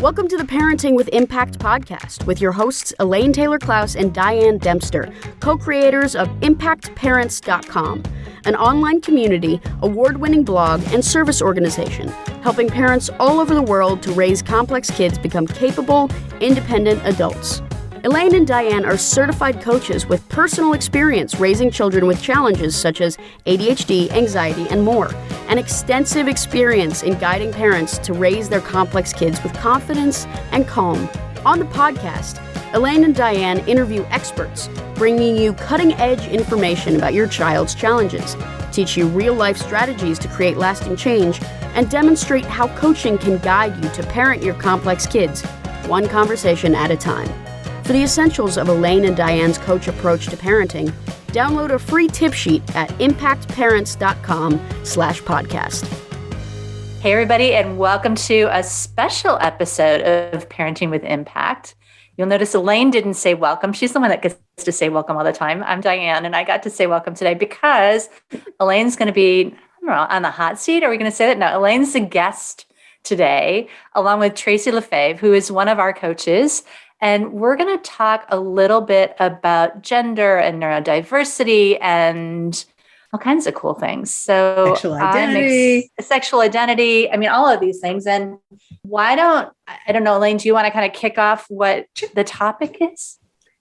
Welcome to the Parenting with Impact podcast with your hosts Elaine Taylor-Klaus and Diane Dempster, co-creators of ImpactParents.com, an online community, award-winning blog, and service organization helping parents all over the world to raise complex kids become capable, independent adults. Elaine and Diane are certified coaches with personal experience raising children with challenges such as ADHD, anxiety, and more, and extensive experience in guiding parents to raise their complex kids with confidence and calm. On the podcast, Elaine and Diane interview experts, bringing you cutting-edge information about your child's challenges, teach you real-life strategies to create lasting change, and demonstrate how coaching can guide you to parent your complex kids, one conversation at a time. For the essentials of Elaine and Diane's coach approach to parenting, download a free tip sheet at impactparents.com/podcast. Hey, everybody, and welcome to a special episode of Parenting with Impact. You'll notice Elaine didn't say welcome. She's the one that gets to say welcome all the time. I'm Diane, and I got to say welcome today because Elaine's going to be, I don't know, on the hot seat. Are we going to say that? No, Elaine's the guest today, along with Tracy Lefebvre, who is one of our coaches. And we're going to talk a little bit about gender and neurodiversity and all kinds of cool things. So sexual identity. I mean, all of these things. And I don't know, Elaine, do you want to kind of kick off what the topic is?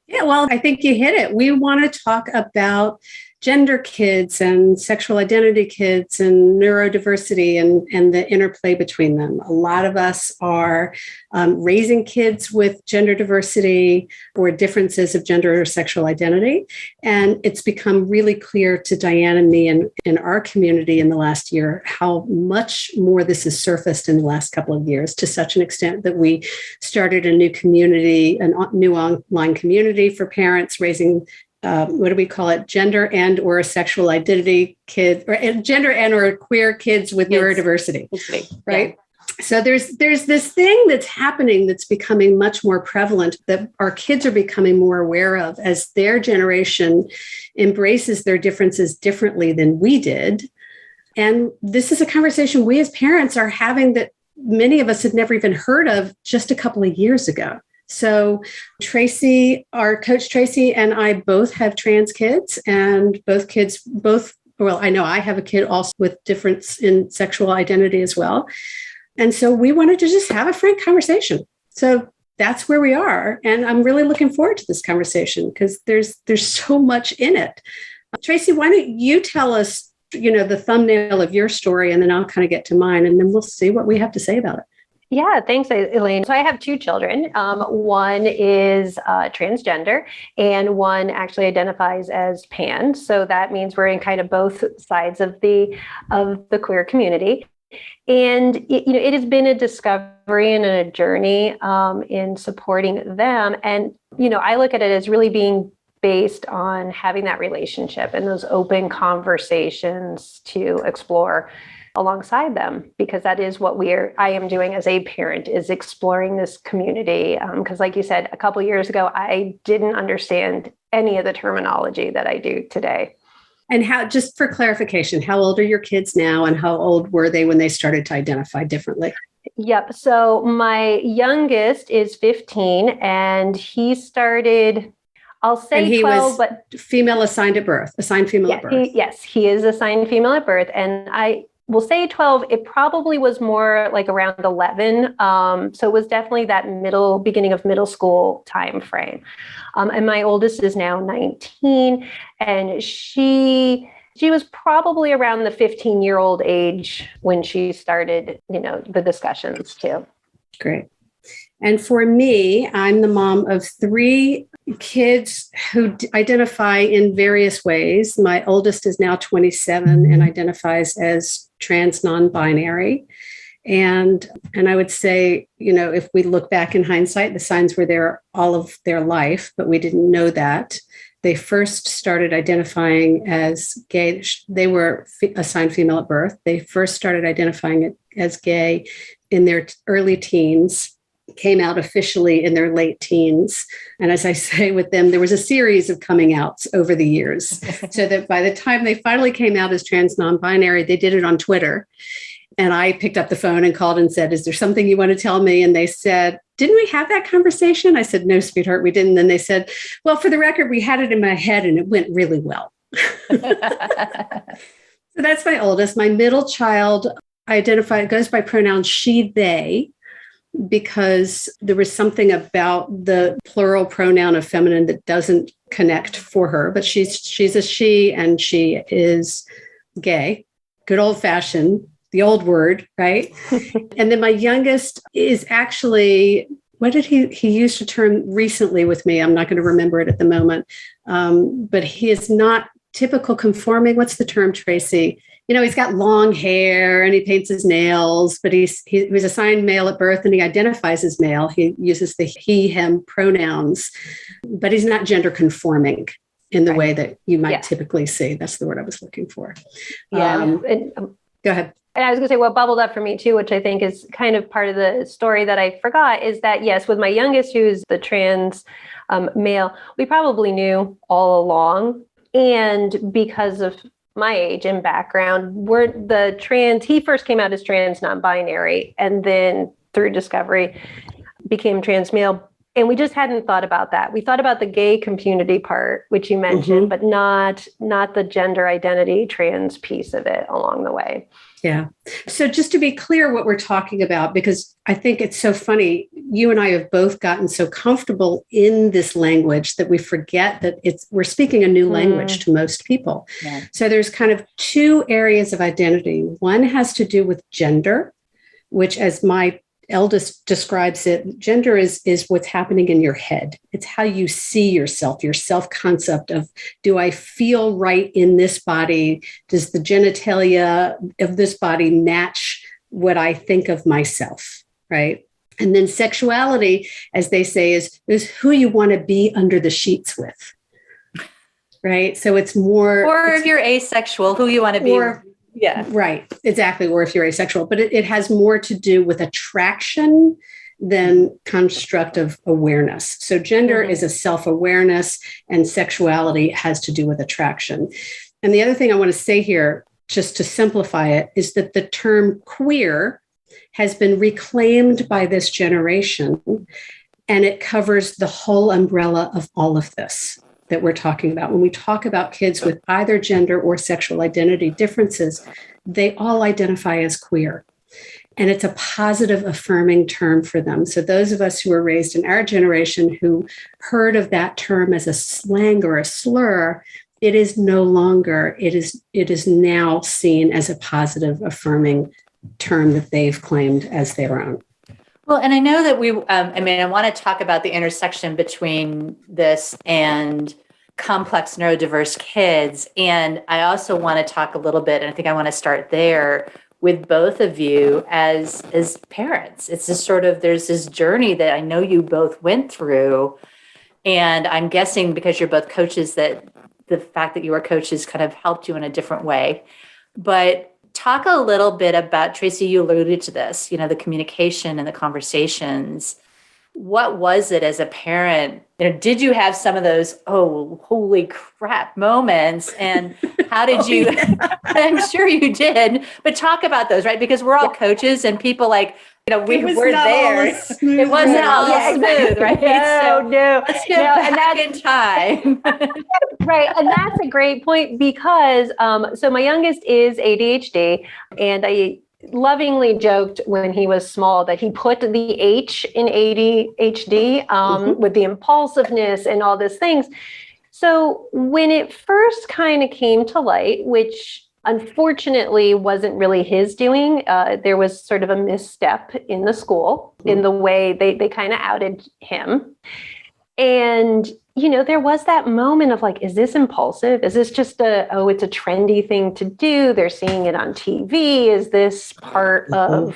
Yeah, well, I think you hit it. We want to talk about gender kids and sexual identity kids and neurodiversity and the interplay between them. A lot of us are raising kids with gender diversity or differences of gender or sexual identity. And it's become really clear to Diane and me and in our community in the last year how much more this has surfaced in the last couple of years, to such an extent that we started a new community, a new online community for parents raising what do we call it? Gender and or sexual identity kids, or gender and or queer kids with neurodiversity, right? Yeah. So there's this thing that's happening that's becoming much more prevalent that our kids are becoming more aware of as their generation embraces their differences differently than we did. And this is a conversation we as parents are having that many of us had never even heard of just a couple of years ago. So Tracy, our coach Tracy, and I both have trans kids, and I know I have a kid also with difference in sexual identity as well. And so we wanted to just have a frank conversation. So that's where we are. And I'm really looking forward to this conversation because there's so much in it. Tracy, why don't you tell us, the thumbnail of your story, and then I'll kind of get to mine, and then we'll see what we have to say about it. Yeah, thanks, Elaine. So I have two children. One is transgender, and one actually identifies as pan. So that means we're in kind of both sides of the queer community. And it has been a discovery and a journey in supporting them. And I look at it as really being based on having that relationship and those open conversations to explore alongside them, because that is what I am doing as a parent, is exploring this community. Because like you said, a couple of years ago, I didn't understand any of the terminology that I do today. And just for clarification, how old are your kids now, and how old were they when they started to identify differently? Yep. So my youngest is 15, and he started, I'll say and he 12, was but female assigned birth. Yes, he is assigned female at birth. And I will say 12, it probably was more like around 11. So it was definitely that beginning of middle school time frame. And my oldest is now 19, and she was probably around the 15-year-old age when she started, the discussions too. Great. And for me, I'm the mom of 3 kids who identify in various ways. My oldest is now 27 and identifies as trans non-binary. And I would say, if we look back in hindsight, the signs were there all of their life, but we didn't know that. They first started identifying as gay. They were assigned female at birth. They first started identifying as gay in their early teens, came out officially in their late teens. And as I say with them, there was a series of coming outs over the years, so that by the time they finally came out as trans non-binary, they did it on Twitter. And I picked up the phone and called and said, is there something you want to tell me? And they said, didn't we have that conversation? I said, no, sweetheart, we didn't. And then they said, well, for the record, we had it in my head and it went really well. So that's my oldest. My middle child goes by pronouns she, they, because there was something about the plural pronoun of feminine that doesn't connect for her, but she's a she, and she is gay, good old fashioned, the old word, right? And then my youngest is actually, what did he used a term recently with me? I'm not going to remember it at the moment. But he is not typical conforming. What's the term, Tracy? He's got long hair and he paints his nails, but he was assigned male at birth and he identifies as male. He uses the he, him pronouns, but he's not gender conforming in the way that you might typically see. That's the word I was looking for. Go ahead. And I was going to say what bubbled up for me too, which I think is kind of part of the story that I forgot, is that yes, with my youngest, who's the trans male, we probably knew all along. And because of my age and background, he first came out as trans non-binary, and then through discovery became trans male. And we just hadn't thought about that. We thought about the gay community part, which you mentioned, but not the gender identity trans piece of it along the way. Yeah. So just to be clear what we're talking about, because I think it's so funny, you and I have both gotten so comfortable in this language that we forget that we're speaking a new language to most people. Yeah. So there's kind of two areas of identity. One has to do with gender, which, as my eldest describes it, gender is what's happening in your head. It's how you see yourself, your self-concept of, do I feel right in this body? Does the genitalia of this body match what I think of myself, right? And then sexuality, as they say, is who you want to be under the sheets with, right? So it's more... Or if you're asexual, who you want to be... Yeah. Right. Exactly. Or if you're asexual, but it has more to do with attraction than construct of awareness. So gender is a self-awareness, and sexuality has to do with attraction. And the other thing I want to say here, just to simplify it, is that the term queer has been reclaimed by this generation, and it covers the whole umbrella of all of this that we're talking about. When we talk about kids with either gender or sexual identity differences, they all identify as queer. And it's a positive, affirming term for them. So those of us who were raised in our generation who heard of that term as a slang or a slur, it is no longer, it is now seen as a positive, affirming term that they've claimed as their own. Well, and I know that I want to talk about the intersection between this and complex neurodiverse kids. And I also want to talk a little bit, and I think I want to start there with both of you as parents. It's just sort of, there's this journey that I know you both went through. And I'm guessing because you're both coaches that the fact that you are coaches kind of helped you in a different way. But talk a little bit about, Tracy, you alluded to this, the communication and the conversations. What was it as a parent? Did you have some of those, oh, holy crap moments? And how did you, I'm sure you did, but talk about those, right? Because we're all coaches and people like, we were there. It wasn't all smooth, right? No. Let's get back in time. Right. And that's a great point because, so my youngest is ADHD, and I lovingly joked when he was small that he put the H in ADHD with the impulsiveness and all these things. So when it first kind of came to light, which unfortunately wasn't really his doing, there was sort of a misstep in the school in the way they kind of outed him. And, there was that moment of like, is this impulsive? Is this just it's a trendy thing to do? They're seeing it on TV. Is this part of,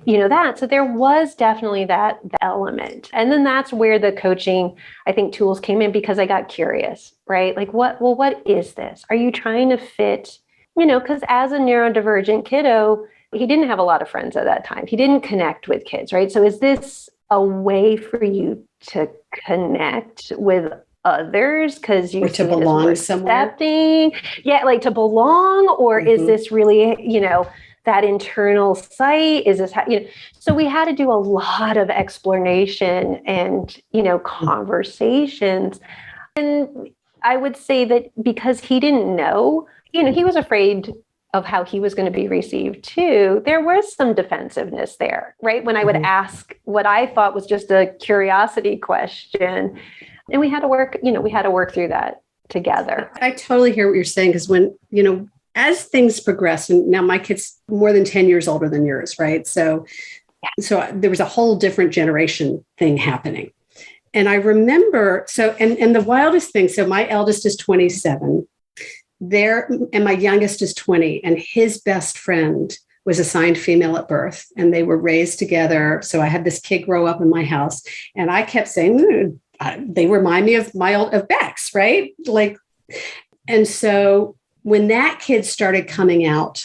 that? So there was definitely that element. And then that's where the coaching, I think, tools came in because I got curious, right? Like, what is this? Are you trying to fit, because as a neurodivergent kiddo, he didn't have a lot of friends at that time. He didn't connect with kids, right? So is this a way for you to connect with others because you to belong somewhere? Accepting, like to belong, or is this really, that internal sight? Is this how, so we had to do a lot of explanation and, conversations. And I would say that because he didn't know, he was afraid of how he was going to be received too, there was some defensiveness there, right? When I would ask what I thought was just a curiosity question, and we had to work through that together. I totally hear what you're saying, because when, as things progress, and now my kid's more than 10 years older than yours, right? So there was a whole different generation thing happening. And I remember, and the wildest thing, so my eldest is 27 and my youngest is 20, and his best friend was assigned female at birth, and they were raised together. So I had this kid grow up in my house, and I kept saying, they remind me of of Bex, right? And so when that kid started coming out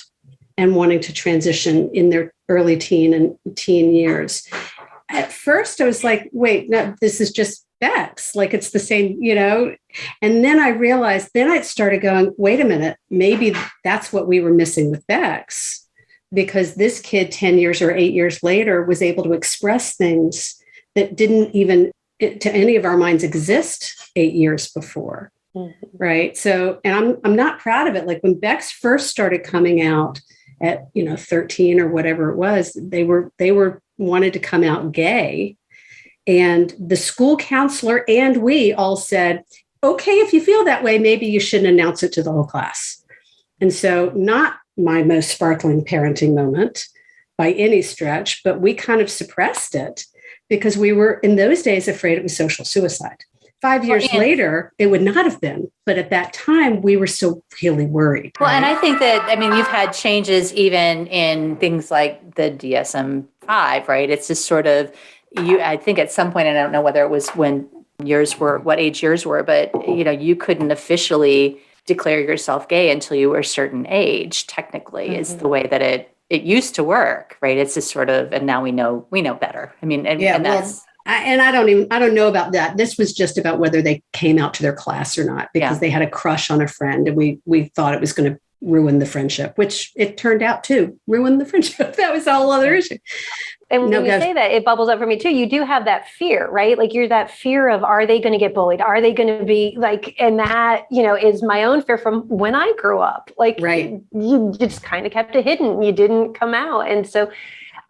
and wanting to transition in their early teen years, at first I was like, wait, no, this is just Bex. It's the same, And then I realized, then I started going, wait a minute, maybe that's what we were missing with Bex, because this kid 10 years or 8 years later was able to express things that didn't even to any of our minds exist 8 years before. Mm-hmm. Right. So, and I'm not proud of it. Like when Bex first started coming out at, 13 or whatever it was, they were wanted to come out gay. And the school counselor and we all said, okay, if you feel that way, maybe you shouldn't announce it to the whole class. And so not my most sparkling parenting moment by any stretch, but we kind of suppressed it because we were in those days afraid it was social suicide. 5 years later, it would not have been. But at that time, we were still really worried. Well, right? And I think that, you've had changes even in things like the DSM-5, right? It's just sort of, I think at some point, and I don't know whether it was when what age yours were, but, you couldn't officially declare yourself gay until you were a certain age, technically, is the way that it used to work, right? It's just sort of, and now we know better. And that's... I don't know about that. This was just about whether they came out to their class or not, because they had a crush on a friend, and we thought it was going to ruin the friendship, which it turned out to ruin the friendship. That was a whole other issue. And when you say that, it bubbles up for me too. You do have that fear, right? Like you're that fear of, are they going to get bullied? Are they going to be like, and that, is my own fear from when I grew up. Like you just kind of kept it hidden. You didn't come out. And so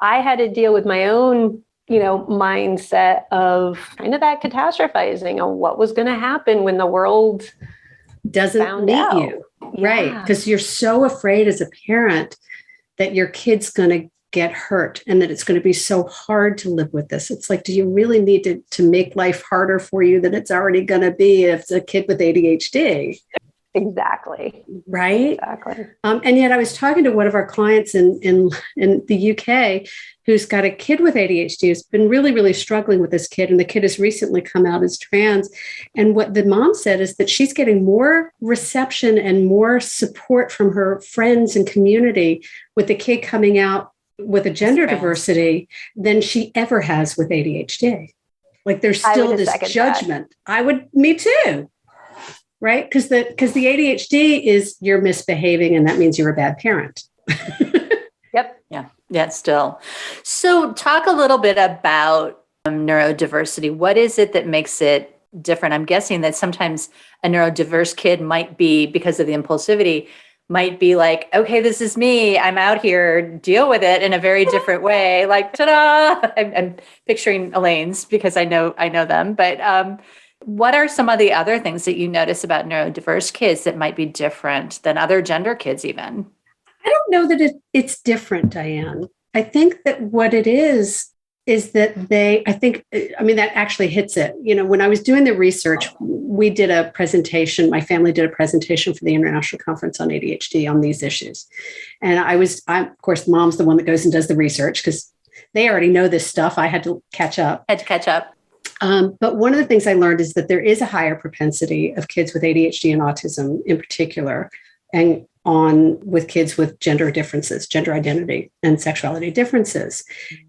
I had to deal with my own mindset of kind of that catastrophizing on what was going to happen when the world doesn't meet you. Yeah. Right. Because you're so afraid as a parent that your kid's going to get hurt and that it's going to be so hard to live with this. It's like, do you really need to make life harder for you than it's already going to be if it's a kid with ADHD? Exactly. Right. Exactly. And yet I was talking to one of our clients in the UK who's got a kid with ADHD, who's been really, really struggling with this kid. And the kid has recently come out as trans. And what the mom said is that she's getting more reception and more support from her friends and community with the kid coming out with a gender diversity than she ever has with ADHD. Like there's still this judgment. Me too. Right? Because the ADHD is you're misbehaving, and that means you're a bad parent. Yep. Yeah, still. So talk a little bit about neurodiversity. What is it that makes it different? I'm guessing that sometimes a neurodiverse kid might be, because of the impulsivity, might be like, okay, this is me. I'm out here, deal with it in a very different way. Like, ta-da! I'm picturing Elaine's because I know them. But what are some of the other things that you notice about neurodiverse kids that might be different than other gender kids even? I don't know that it's different, Diane. I think that what it is that that actually hits it. When I was doing the research, we did a presentation, my family did a presentation for the International Conference on ADHD on these issues. And of course, mom's the one that goes and does the research because they already know this stuff. I had to catch up. But one of the things I learned is that there is a higher propensity of kids with ADHD and autism in particular, and with kids with gender differences, gender identity and sexuality differences.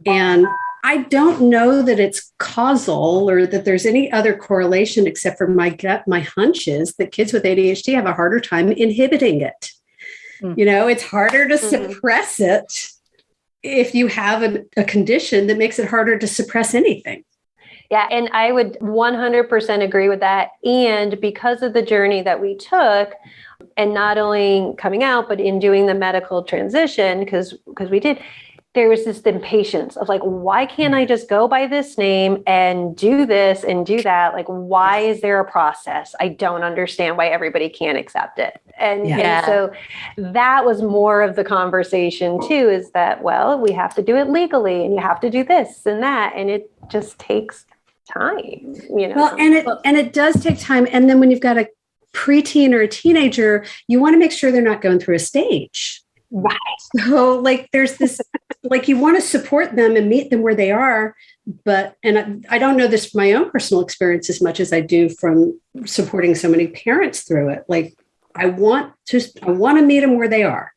And I don't know that it's causal or that there's any other correlation except for my hunch is that kids with ADHD have a harder time inhibiting it. It's harder to suppress it if you have a condition that makes it harder to suppress anything. Yeah, and I would 100% agree with that. And because of the journey that we took, and not only coming out, but in doing the medical transition, because we did, there was this impatience of like, why can't I just go by this name and do this and do that? Like, why is there a process? I don't understand why everybody can't accept it. And so that was more of the conversation too, is that, well, we have to do it legally and you have to do this and that. And it just takes time, Well, and it does take time. And then when you've got a preteen or a teenager, you want to make sure they're not going through a stage. Right. So like there's this, like you want to support them and meet them where they are. And I don't know this from my own personal experience as much as I do from supporting so many parents through it. Like I want to meet them where they are.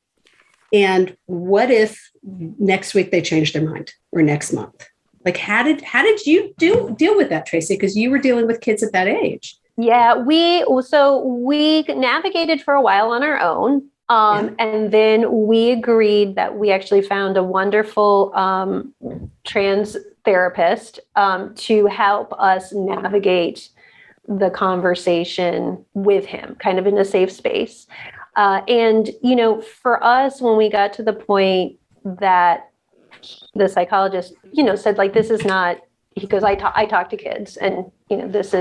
And what if next week they change their mind, or next month? Like how did you deal with that, Tracy? Because you were dealing with kids at that age. Yeah, we navigated for a while on our own. And then we agreed that we actually found a wonderful trans therapist to help us navigate the conversation with him, kind of in a safe space. And, for us, when we got to the point that the psychologist, said like, this is not, because I talk to kids and, this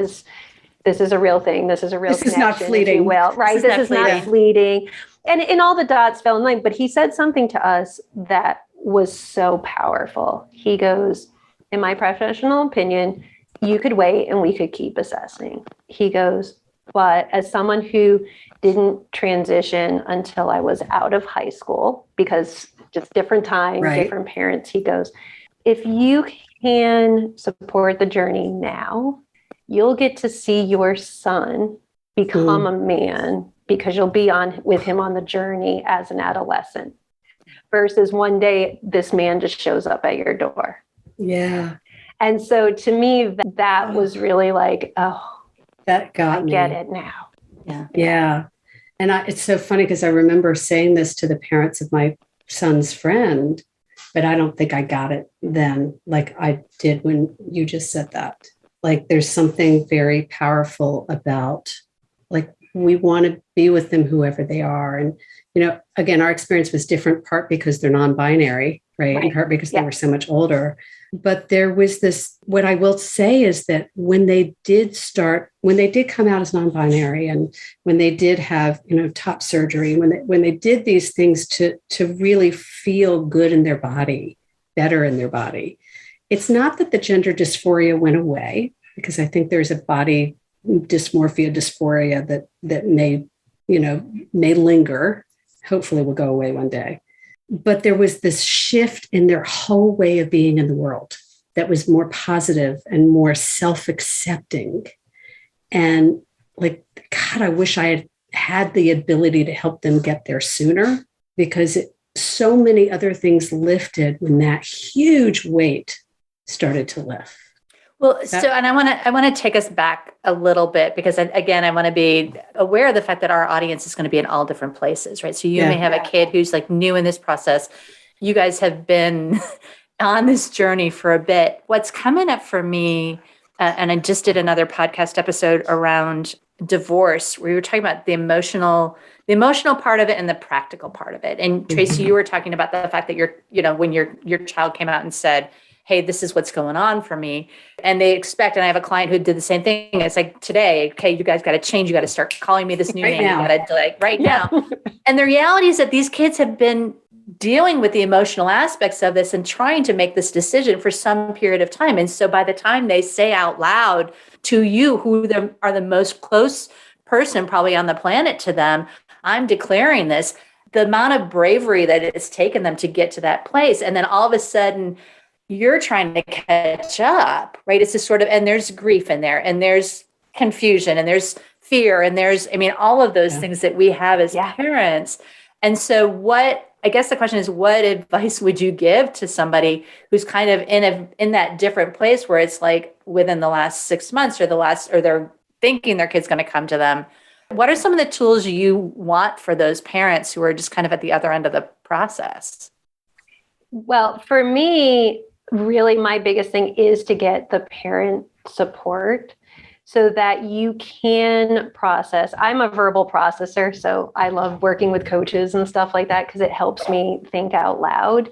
is a real thing. This is a real connection. This is not fleeting. Well, right. This is not fleeting. And all the dots fell in line, but he said something to us that was so powerful. He goes, in my professional opinion, you could wait and we could keep assessing. He goes, but as someone who didn't transition until I was out of high school, because just different times, different parents, he goes, if you can support the journey now, you'll get to see your son become a man, because you'll be with him on the journey as an adolescent, versus one day this man just shows up at your door. Yeah. And so to me, that was really like, that got me. Get it now. Yeah. Yeah. And it's so funny because I remember saying this to the parents of my son's friend, but I don't think I got it then like I did when you just said that. Like there's something very powerful about like, we want to be with them, whoever they are. And, again, our experience was different, part because they're non-binary, right? And part because they were so much older. But there was this, what I will say is that when they did come out as non-binary, and when they did have, top surgery, when they did these things to really feel good in their body, better in their body, it's not that the gender dysphoria went away, because I think there's a body dysphoria that may linger, hopefully will go away one day. But there was this shift in their whole way of being in the world that was more positive and more self-accepting. And like, God, I wish I had the ability to help them get there sooner, because so many other things lifted when that huge weight started to lift. Well, and I want to take us back a little bit, because again, I want to be aware of the fact that our audience is going to be in all different places, right? So you may have a kid who's like new in this process. You guys have been on this journey for a bit. What's coming up for me, and I just did another podcast episode around divorce, where we were talking about the emotional part of it and the practical part of it. And Tracy, you were talking about the fact that when your child came out and said, hey, this is what's going on for me. And they expect, and I have a client who did the same thing. It's like, today, okay, you guys got to change. You got to start calling me this new name. You got to right now. And the reality is that these kids have been dealing with the emotional aspects of this and trying to make this decision for some period of time. And so by the time they say out loud to you, who are the most close person probably on the planet to them, I'm declaring this, the amount of bravery that it's taken them to get to that place. And then all of a sudden, you're trying to catch up, right? It's just sort of, and there's grief in there, and there's confusion, and there's fear, and there's, all of those things that we have as parents. And so I guess the question is, what advice would you give to somebody who's kind of in that different place where it's like within the last 6 months or they're thinking their kid's going to come to them? What are some of the tools you want for those parents who are just kind of at the other end of the process? Well, for me, really my biggest thing is to get the parent support so that you can process. I'm a verbal processor, so I love working with coaches and stuff like that because it helps me think out loud.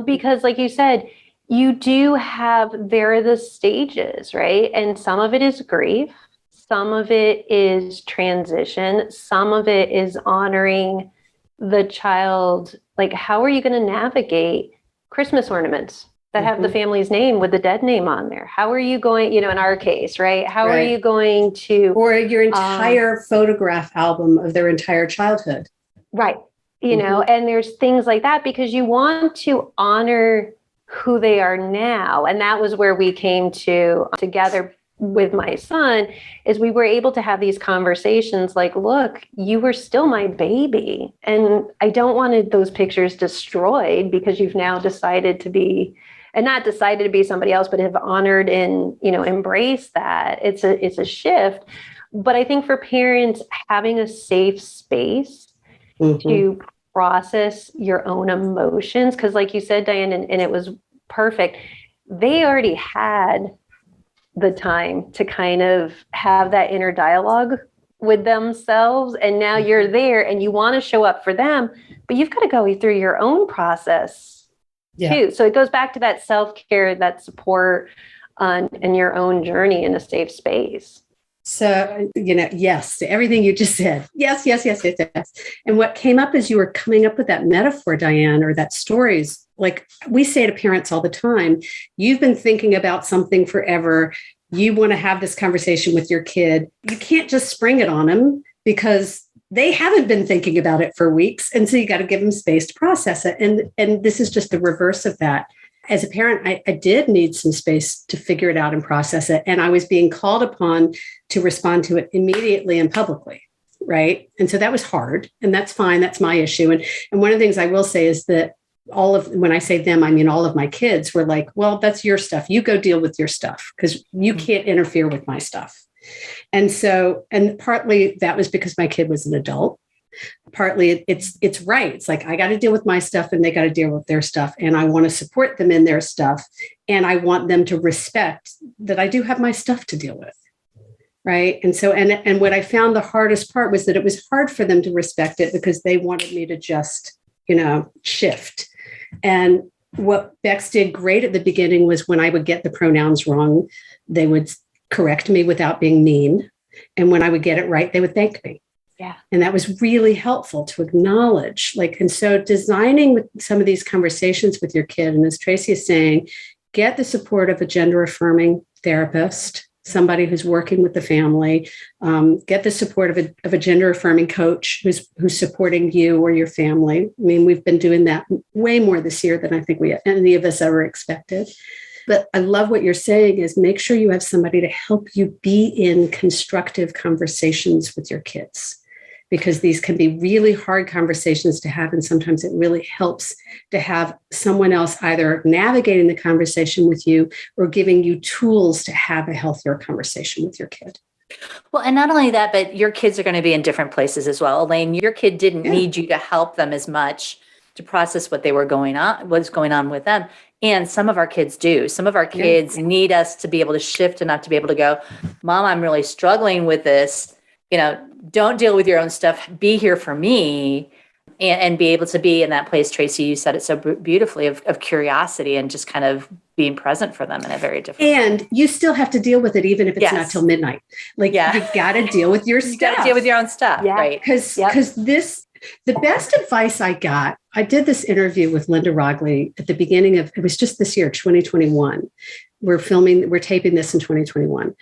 Because like you said, there are the stages, right? And some of it is grief. Some of it is transition. Some of it is honoring the child. Like, how are you going to navigate Christmas ornaments that have the family's name with the dead name on there? How are you going, in our case, right? How are you going to... Or your entire photograph album of their entire childhood. Right. And there's things like that because you want to honor who they are now. And that was where we came together with my son, is we were able to have these conversations like, look, you were still my baby. And I don't want those pictures destroyed because you've now decided to be, and not decided to be somebody else, but have honored and, embraced that. It's a shift. But I think for parents, having a safe space to process your own emotions, because like you said, Diane, and it was perfect, they already had the time to kind of have that inner dialogue with themselves. And now you're there and you want to show up for them, but you've got to go through your own process too. So it goes back to that self-care, that support and your own journey in a safe space. So, yes, to everything you just said. Yes. And what came up as you were coming up with that metaphor, Diane, or that stories, like we say to parents all the time, you've been thinking about something forever. You want to have this conversation with your kid. You can't just spring it on them because they haven't been thinking about it for weeks. And so you got to give them space to process it. And this is just the reverse of that. As a parent, I did need some space to figure it out and process it. And I was being called upon to respond to it immediately and publicly, right? And so that was hard, and that's fine. That's my issue. And one of the things I will say is that when I say them, I mean all of my kids were like, well, that's your stuff. You go deal with your stuff because you can't interfere with my stuff. And partly that was because my kid was an adult. Partly it's right. It's like, I got to deal with my stuff and they got to deal with their stuff. And I want to support them in their stuff. And I want them to respect that I do have my stuff to deal with. Right. And so, and what I found the hardest part was that it was hard for them to respect it because they wanted me to just, shift. And what Bex did great at the beginning was when I would get the pronouns wrong, they would correct me without being mean. And when I would get it right, they would thank me. Yeah. And that was really helpful to acknowledge. And so designing with some of these conversations with your kid, and as Tracy is saying, get the support of a gender affirming therapist, somebody who's working with the family, get the support of a gender affirming coach who's supporting you or your family. I mean, we've been doing that way more this year than I think any of us ever expected. But I love what you're saying is make sure you have somebody to help you be in constructive conversations with your kids, because these can be really hard conversations to have. And sometimes it really helps to have someone else either navigating the conversation with you or giving you tools to have a healthier conversation with your kid. Well, and not only that, but your kids are going to be in different places as well. Elaine, your kid didn't need you to help them as much to process what's going on with them. And some of our kids do. Some of our kids need us to be able to shift enough to be able to go, Mom, I'm really struggling with this. Don't deal with your own stuff. Be here for me, and be able to be in that place. Tracy, you said it so beautifully of curiosity and just kind of being present for them in a very different way. And you still have to deal with it, even if it's not till midnight. You got to deal with your stuff. You got to deal with your own stuff, right? Because the best advice I did this interview with Linda Rogley at the beginning it was just this year, 2021. We're taping this in 2021.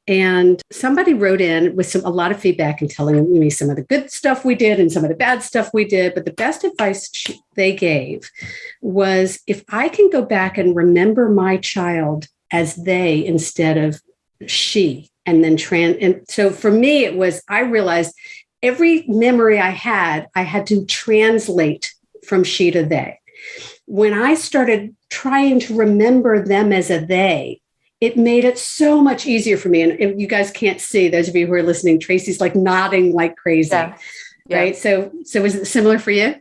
And somebody wrote in with a lot of feedback and telling me some of the good stuff we did and some of the bad stuff we did. But the best advice they gave was, if I can go back and remember my child as they instead of she, and then and so for me, it was, I realized every memory I had to translate from she to they. When I started trying to remember them as a they, it made it so much easier for me. And if you guys can't see, those of you who are listening, Tracy's like nodding like crazy. Yeah. Right. So was it similar for you?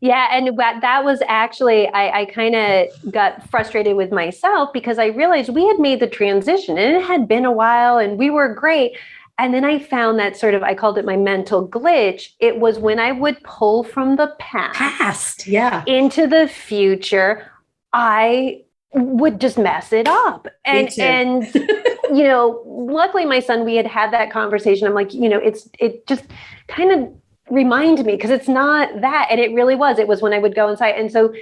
Yeah. And that was actually, I kind of got frustrated with myself because I realized we had made the transition and it had been a while and we were great. And then I found that sort of, I called it my mental glitch. It was when I would pull from the past into the future, I would just mess it up. And you know, luckily my son, we had that conversation. I'm like, you know, it just kind of reminded me because it's not that. And it really was. It was when I would go inside. And so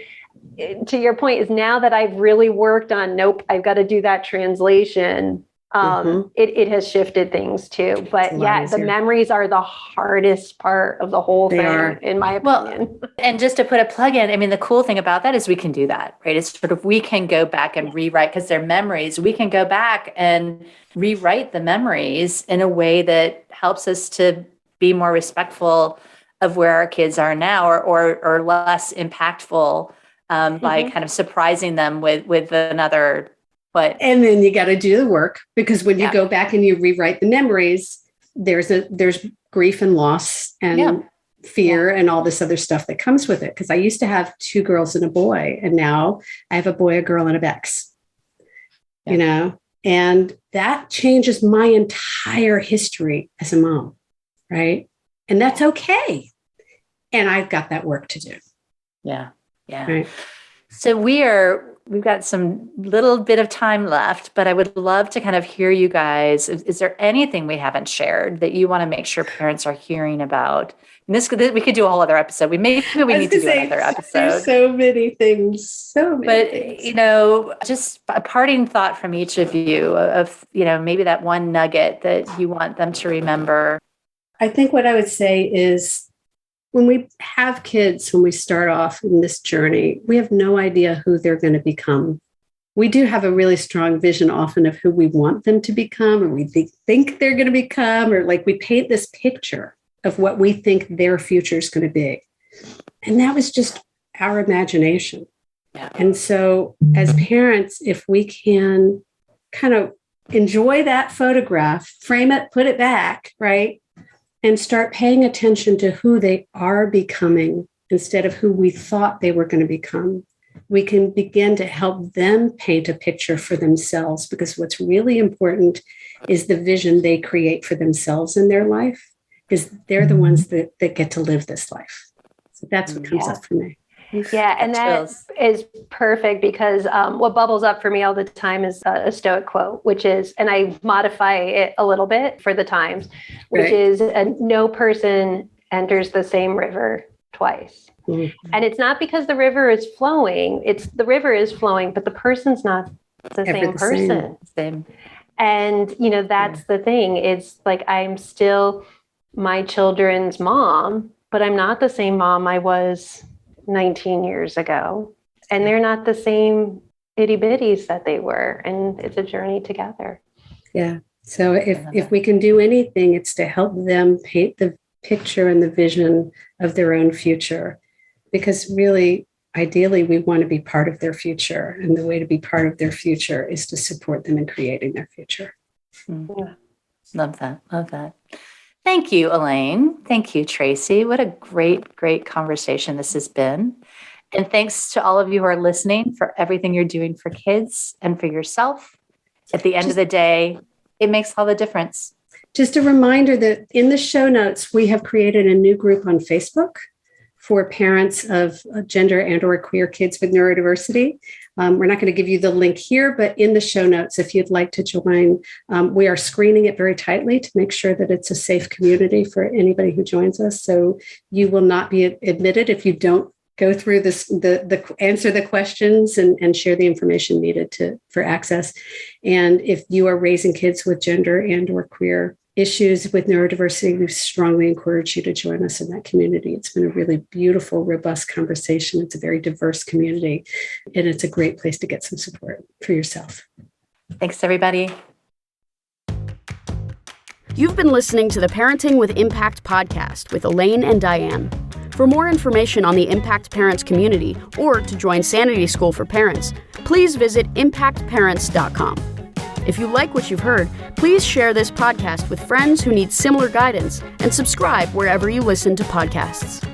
to your point is now that I've really worked on, I've got to do that translation. It has shifted things too. But the memories are the hardest part of the whole thing, in my opinion. Well, and just to put a plug in, I mean, the cool thing about that is we can do that, right? It's sort of, we can go back and rewrite because they're memories. We can go back and rewrite the memories in a way that helps us to be more respectful of where our kids are now or less impactful by kind of surprising them with another. And then you got to do the work because when you go back and you rewrite the memories, there's grief and loss and fear and all this other stuff that comes with it. Because I used to have 2 girls and a boy, and now I have a boy, a girl, and a Bex. You know, and that changes my entire history as a mom, right? And that's okay. And I've got that work to do. Yeah. Right. So we've got some little bit of time left, but I would love to kind of hear you guys. Is there anything we haven't shared that you want to make sure parents are hearing about? And we could do a whole other episode. We need to do another episode. There's so many things. But, you know, just a parting thought from each of you of, you know, maybe that one nugget that you want them to remember. I think what I would say is, when we have kids, when we start off in this journey, we have no idea who they're going to become. We do have a really strong vision often of who we want them to become, or we think they're going to become, or like we paint this picture of what we think their future is going to be. And that was just our imagination. Yeah. And so as parents, if we can kind of enjoy that photograph, frame it, put it back, right? And start paying attention to who they are becoming instead of who we thought they were going to become, we can begin to help them paint a picture for themselves, because what's really important is the vision they create for themselves in their life, because they're the ones that get to live this life. So that's what comes up for me. Yeah, and that is perfect, because what bubbles up for me all the time is a Stoic quote, which is, and I modify it a little bit for the times, which is, no person enters the same river twice. Mm-hmm. And it's not because the river is flowing, the river is flowing, but the person's not the same person. Same. And, that's the thing. It's like, I'm still my children's mom, but I'm not the same mom I was 19 years ago, and they're not the same itty bitties that they were, and it's a journey together. Yeah. So if we can do anything, it's to help them paint the picture and the vision of their own future, because really, ideally, we want to be part of their future, and the way to be part of their future is to support them in creating their future. Yeah. Love that. Thank you, Elaine. Thank you, Tracy. What a great conversation this has been. And thanks to all of you who are listening for everything you're doing for kids and for yourself. At the end of the day, it makes all the difference. Just a reminder that in the show notes, we have created a new group on Facebook for parents of gender and or queer kids with neurodiversity. We're not going to give you the link here, but in the show notes, if you'd like to join, we are screening it very tightly to make sure that it's a safe community for anybody who joins us. So you will not be admitted if you don't go through this, answer the questions and share the information needed for access. And if you are raising kids with gender and or queer issues with neurodiversity, we strongly encourage you to join us in that community. It's been a really beautiful, robust conversation. It's a very diverse community, and it's a great place to get some support for yourself. Thanks, everybody. You've been listening to the Parenting with Impact podcast with Elaine and Diane. For more information on the Impact Parents community or to join Sanity School for Parents, please visit impactparents.com. If you like what you've heard, please share this podcast with friends who need similar guidance and subscribe wherever you listen to podcasts.